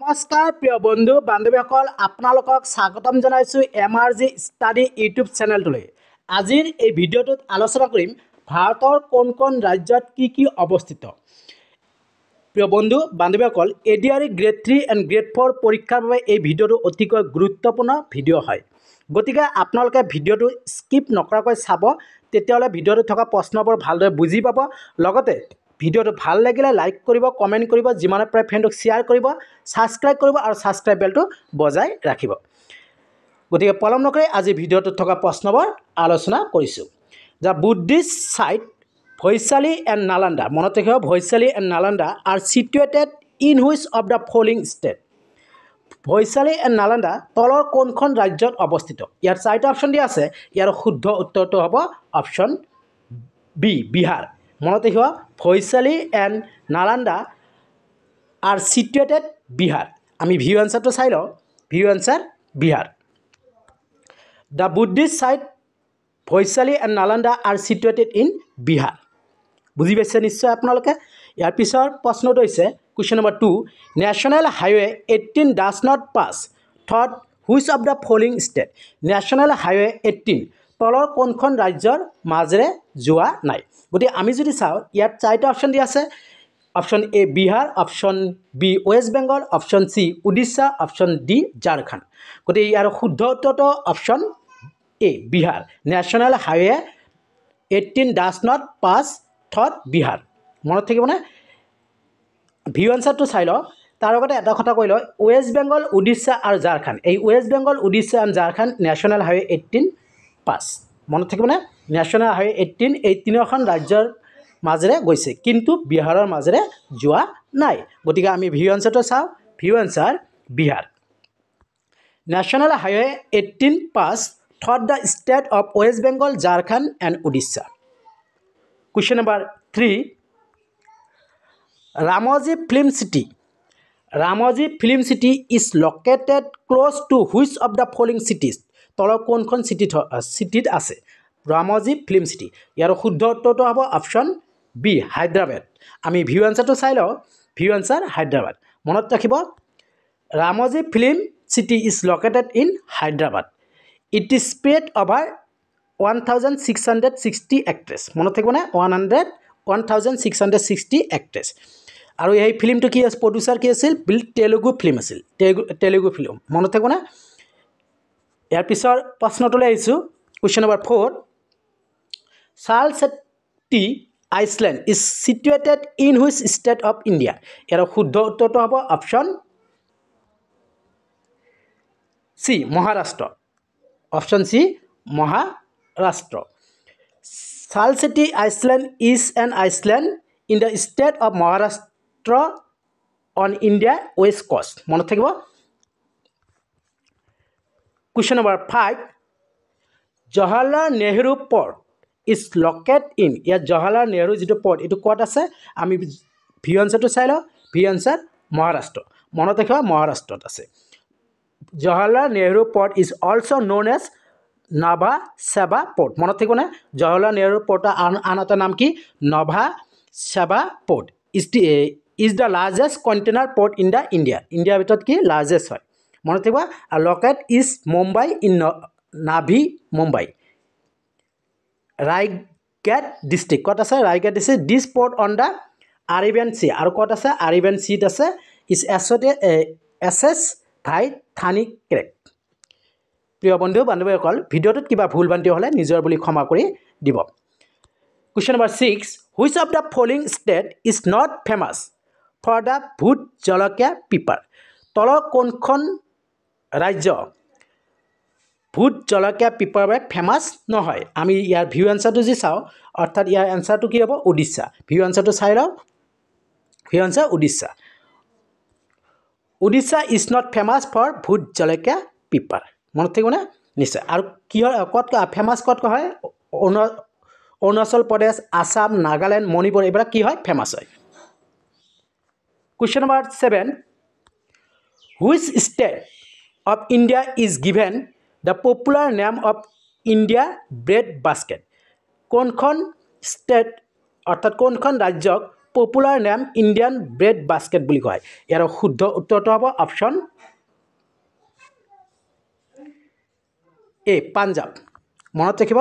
নমস্কাৰ প্ৰিয় বন্ধু বান্ধৱীসকল আপোনালোকক স্বাগতম জনাইছোঁ MRG ষ্টাডি ইউটিউব চেনেলটোলৈ। আজিৰ এই ভিডিঅ'টোত আলোচনা কৰিম ভাৰতৰ কোন ৰাজ্যত কি অৱস্থিত। প্ৰিয় বন্ধু বান্ধৱীসকল ADRE গ্ৰেড 3 এণ্ড গ্ৰেড 4 পৰীক্ষাৰ বাবে এই ভিডিঅ'টো অতিকৈ গুৰুত্বপূৰ্ণ ভিডিঅ' হয়। গতিকে আপোনালোকে ভিডিঅ'টো স্কিপ নকৰাকৈ চাব, তেতিয়াহ'লে ভিডিঅ'টোত থকা প্ৰশ্নবোৰ ভালদৰে বুজি পাব। লগতে ভিডিঅ'টো ভাল লাগিলে লাইক কৰিব, কমেণ্ট কৰিব, যিমানে পাৰে ফ্ৰেণ্ডক শ্বেয়াৰ কৰিব, ছাবস্ক্ৰাইব কৰিব আৰু ছাবস্ক্ৰাইব বেলটো বজাই ৰাখিব। গতিকে পলম নকৰি আজি ভিডিঅ'টোত থকা প্ৰশ্নবোৰ আলোচনা কৰিছোঁ। The Buddhist site Vaishali and Nalanda, মনত ৰাখিব Vaishali and Nalanda are situated in which of the following state. Vaishali and Nalanda তলৰ কোনখন ৰাজ্যত অৱস্থিত? ইয়াৰ চাৰিটা অপশ্যন দিয়া আছে। ইয়াৰ শুদ্ধ উত্তৰটো হ'ব অপশ্যন বি, বিহাৰ। মনত ৰাখিব Vaishali and Nalanda are situated Bihar. আমি ভিউ এনচাৰটো চাই লওঁ। View answer Bihar. The Buddhist site Vaishali and Nalanda are situated in Bihar. বুজি পাইছে নিশ্চয় আপোনালোকে। ইয়াৰ পিছৰ প্ৰশ্নটো হৈছে question number 2, national highway 18 does not pass through which of the following state. National highway 18 তলৰ কোনখন ৰাজ্যৰ মাজেৰে যোৱা নাই? গতিকে আমি যদি চাওঁ ইয়াত চাৰিটা অপশ্যন দিয়া আছে। Option A Bihar, option B West Bengal, option C Orissa, option D Jharkhand. গতিকে ইয়াৰ শুদ্ধ উত্তৰটো option A Bihar. National highway 18 does not pass through Bihar. মনত থাকিবনে? ভিউ এনচাৰটো চাই লওঁ। তাৰ লগতে এটা কথা কৈ লওঁ, ৱেষ্ট বেংগল, উৰিষ্যা আৰু ঝাৰখণ্ড, এই ৱেষ্ট বেংগল, উৰিষ্যা আৰু ঝাৰখণ্ড নেশ্যনেল হাইৱে 18 পাছ। মনত থাকিবনে? নেশ্যনেল হাইৱে 18 এই তিনিওখন ৰাজ্যৰ মাজেৰে গৈছে, কিন্তু বিহাৰৰ মাজেৰে যোৱা নাই। গতিকে আমি ভিউ এনচাৰটো চাওঁ। View answer Bihar. National highway 18 pass through the state of West Bengal, Jharkhand and Orissa. Question number 3, Ramoji film city. Ramoji film city is located close to which of the following cities. তলৰ কোনখন চিটিত আছে ৰামজী ফিল্ম চিটি? ইয়াৰ শুদ্ধ উত্তৰটো হ'ব অপশ্যন বি হায়দৰাবাদ। আমি ভিউ এনচাৰটো চাই লওঁ। View answer Hyderabad. মনত ৰাখিব Ramoji film city is located in Hyderabad. It is spread over 1660 acres. মনত থাকিবনে? 1660 এক্ট্ৰেছ। আৰু এই ফিল্মটো কি আছিল? প্ৰডিউচাৰ কি আছিল? তেলেগু ফিল্ম আছিল। তেলেগু ফিল্ম। মনত থাকিবনে? ইয়াৰ পিছৰ প্ৰশ্নটোলৈ আহিছোঁ। Question number 4, Salsette island is situated in which state of India. ইয়াৰ শুদ্ধ উত্তৰটো হ'ব option C Maharashtra. Option C Maharashtra. Salsette island is an island in the state of Maharashtra on India west coast. মনত থাকিব। Question number 5, Jawaharlal Nehru port is located in. ইয়াত জৱাহৰলাল নেহৰু যিটো port এইটো ক'ত আছে? আমি ভিউ এনচাৰটো চাই লওঁ। View answer Maharashtra. মনত ৰাখিব মহাৰাষ্ট্ৰত আছে। Jawaharlal Nehru port is also' known as Nhava Sheva port. মনত থাকিবনে? জৱাহৰলাল নেহৰু পৰ্টৰ আন এটা নাম কি? Nhava Sheva port. Is the largest container port in the India. ইণ্ডিয়াৰ ভিতৰত কি লাৰ্জেষ্ট হয়। মনত থাকিব। আৰু লোকেট ইজ মুম্বাই ইন নাভি মুম্বাই। ৰায়গেড ডিষ্ট্ৰিক্ট ক'ত আছে? Raigad district. This port on the Arabian sea. আৰু ক'ত আছে? আৰেবিয়ান চিত আছে। ইজ এছ ভাই থানি ক্ৰেক। প্ৰিয় বন্ধু বান্ধৱীসকল ভিডিঅ'টোত কিবা ভুল ভ্ৰান্তি হ'লে নিজৰ বুলি ক্ষমা কৰি দিব। Question number 6, which of the following state is not famous for the Bhut Jolokia pepper. তলৰ কোনখন ৰাজ্য ভোট জলকীয়া পিপাৰৰ বাবে ফেমাছ নহয়? আমি ইয়াৰ ভিউ এনচাৰটো যি চাওঁ, অৰ্থাৎ ইয়াৰ এনচাৰটো কি হ'ব? উৰিষ্যা। ভিউ এনচাৰটো চাই লওঁ। View answer Odisha. Odisha is not famous for Bhut Jolokia pepper. মনত থাকিবনে? নিশ্চয়। আৰু কিহৰ ক'ত ফেমাছ ক'ত হয়? অৰুণাচল প্ৰদেশ, আছাম, নাগালেণ্ড, মণিপুৰ এইবিলাক কি হয়? ফেমাছ হয়। Question number 7, which state of India is given the popular name of India bread basket. কোনখন ষ্টেট অৰ্থাৎ কোনখন ৰাজ্যক popular name Indian bread basket বুলি কয় ইয়াৰ শুদ্ধ উত্তৰটো হ'ব অপশ্যন এ পাঞ্জাব মনত ৰাখিব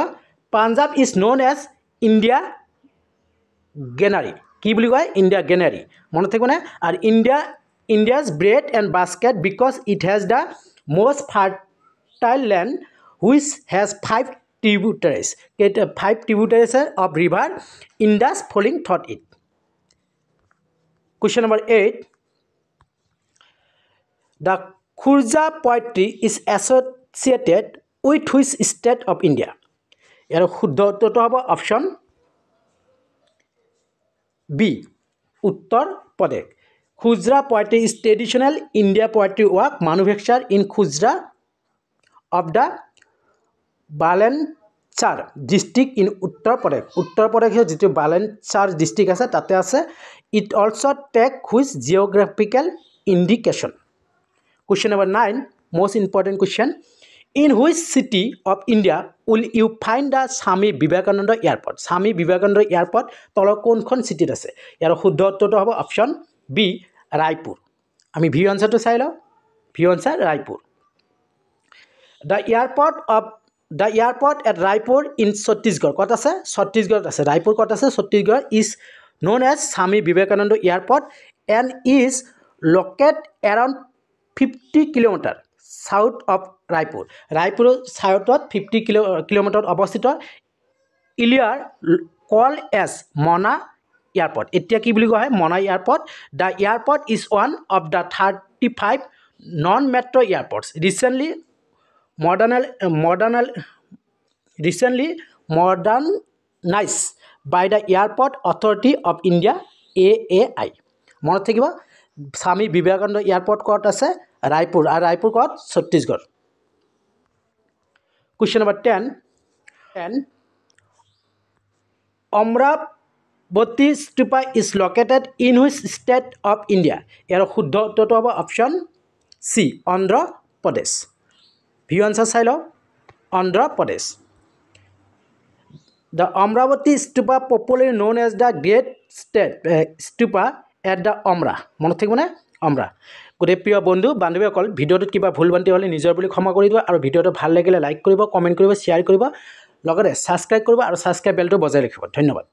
Punjab is known as India granary কি বুলি কয় ইণ্ডিয়া গেনাৰী মনত থাকিবনে আৰু India's bread and basket because it has the most fertile land which has 5 tributaries 5 tributaries of river Indus flowing through it. Question number 8. The Khurja poetry is associated with which state of India? ইয়াৰ শুদ্ধ উত্তৰটো হ'ব option B Uttar Pradesh Khujra poetry is traditional India poetry work manufactured in Khujra of the Balanchar district in Uttar Pradesh. Uttar Pradesh jitu Balanchar district ase tate ase. It also take which geographical indication. Question number 9, most important question. In which city of India will you find the Swami Vivekananda Airport? Swami Vivekananda Airport tolo kon city ase. Yar শুদ্ধ উত্তৰটো হ'ব option B Raipur আমি V আনসাৰটো চাই লওঁ V answer Raipur the airport at Raipur in Chhattisgarh ক'ত আছে Chhattisgarh আছে ৰায়পুৰ ক'ত আছে Chhattisgarh is known as Swami Vivekananda Airport and is located around 50 km south of Raipur Raipur southত 50 km অৱস্থিত earlier called as Mona Airport. Etia ki buli koa hai Mona Airport. The airport is one of the 35 non-metro airports. Recently modernized by the Airport Authority of India AAI. Monot thakiba Swami Vivekananda Airport kot ase Raipur ar Raipur kot Chhattisgarh. Question number 10. Amravati Stupa is located in which state of India? ইয়াৰ শুদ্ধ উত্তৰটো হ'ব option সি Andhra Pradesh view answer চাই লওঁ Andhra Pradesh The Amravati Stupa popularly known as the Great Stupa at the Amra মনত থাকিবনে অমৰা গোটেই প্ৰিয় বন্ধু বান্ধৱীসকল ভিডিঅ'টোত কিবা ভুল ভ্ৰান্তি হ'লে নিজৰ বুলি ক্ষমা কৰি দিব আৰু ভিডিঅ'টো ভাল লাগিলে লাইক কৰিব কমেণ্ট কৰিব শ্বেয়াৰ কৰিব লগতে ছাবস্ক্ৰাইব কৰিব আৰু ছাবস্ক্ৰাইব বেলটো বজাই ৰাখিব ধন্যবাদ